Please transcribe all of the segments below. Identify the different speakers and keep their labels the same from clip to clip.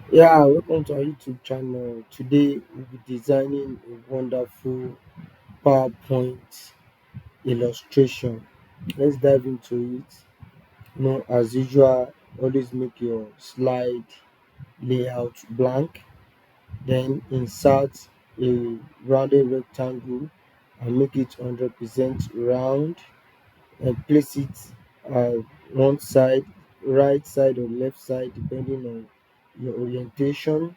Speaker 1: Yeah, welcome to our YouTube channel. Today we'll be designing a wonderful PowerPoint illustration. Let's dive into it. As usual, always make your slide layout blank, then insert a rounded rectangle and make it 100% round and place it uh, one side, right side or left side, depending on your orientation.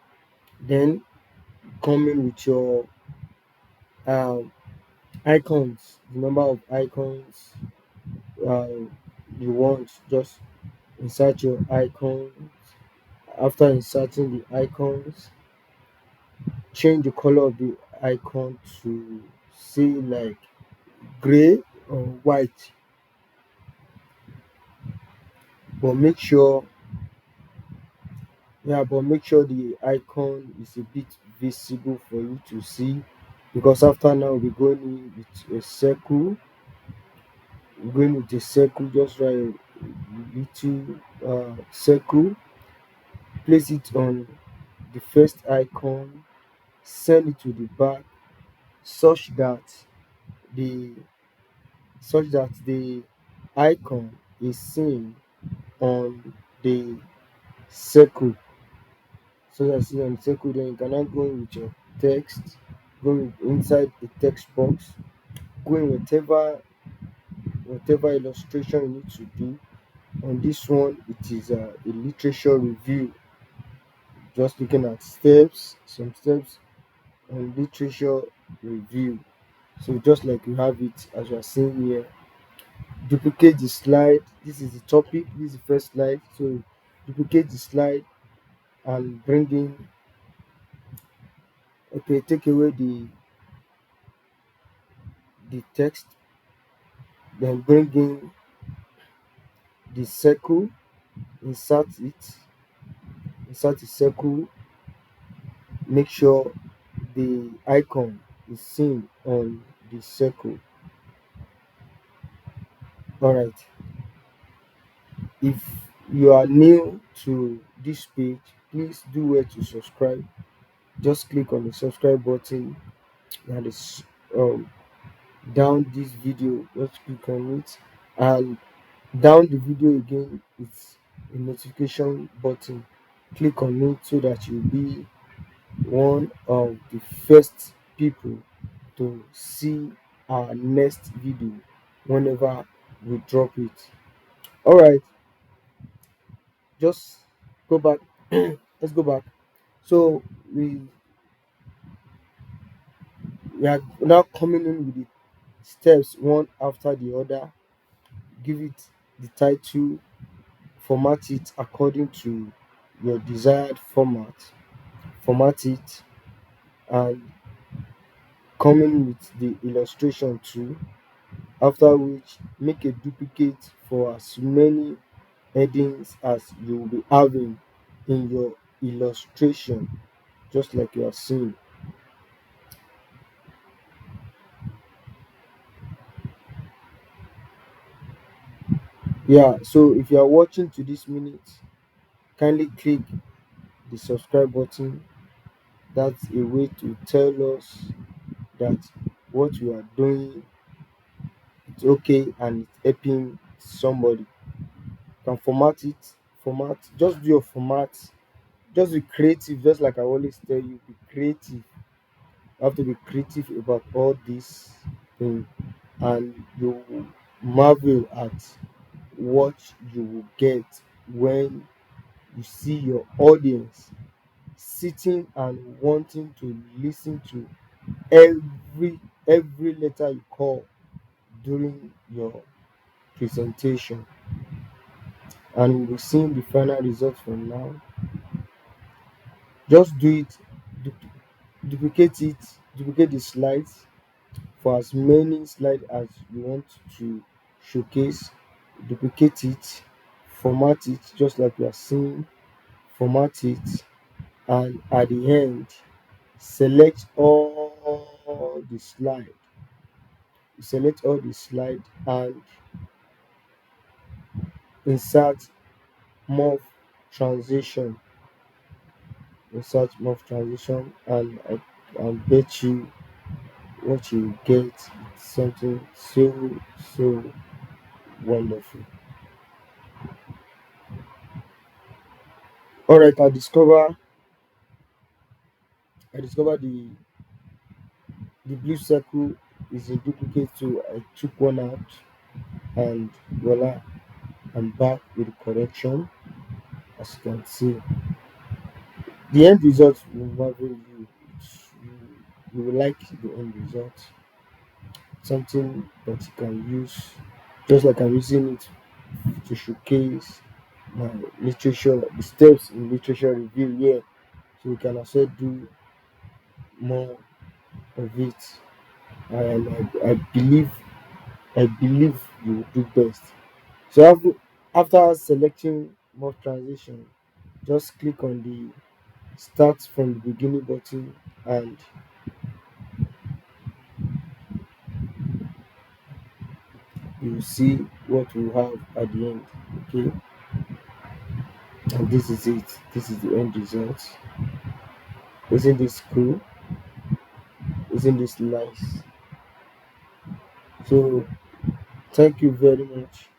Speaker 1: Then come in with your um, icons, the number of icons uh, you want. Just insert your icons. After inserting the icons, change the color of the icon to say like gray or white, but make sure the icon is a bit visible for you to see, because after now we're going in with a circle. Going with a circle, just write a little circle, place it on the first icon, send it to the back such that the the icon is seen on the circle. So that's it on the circle. Then you can now go in with your text, inside the text box, go in whatever illustration you need to do. On this one, it is a literature review, just looking at some steps on literature review. So just like you have it as you are seeing here, duplicate the slide. This is the topic. This is the first slide. So duplicate the slide and bring in. Okay, take away the text. Then bring in the circle. Insert it. Insert the circle. Make sure the icon is seen on the circle. All right. If you are new to this page, please do well to subscribe. Just click on the subscribe button that is um, down this video. Just click on it, and down the video again, it's a notification button. Click on it so that you'll be one of the first people to see our next video whenever we drop it. All right, just go back. Let's go back. So we are now coming in with the steps one after the other. Give it the title, format it according to your desired format it, and come in with the illustration too. After which, make a duplicate for as many headings as you will be having in your illustration, just like you are seeing. Yeah, so if you are watching to this minute, kindly click the subscribe button. That's a way to tell us that what we are doing is okay and it's helping somebody. You can just do your format, just be creative, just like I always tell you, be creative. You have to be creative about all this thing, and you will marvel at what you will get when you see your audience sitting and wanting to listen to every letter you call during your presentation. And we'll see the final result from now. Just do it, du- duplicate it, duplicate the slides for as many slides as you want to showcase. Duplicate it, format it just like we are seeing, format it, and at the end, select all the slide. Select all the slide and insert morph transition. research morph transition, and I bet you what you get is something so wonderful. All right, I discovered the blue circle is a duplicate, so I took one out, and voila, I'm back with the correction. As you can see, the end result will marvel you. You will like the end result. Something that you can use, just like I'm using it to showcase my literature, the steps in literature review here, so we can also do more of it. And I believe you will do best. So after selecting more transition, just click on the start from the beginning button, and you will see what we have at the end. Okay, and this is it. This is the end result. Isn't this cool? Isn't this nice? So thank you very much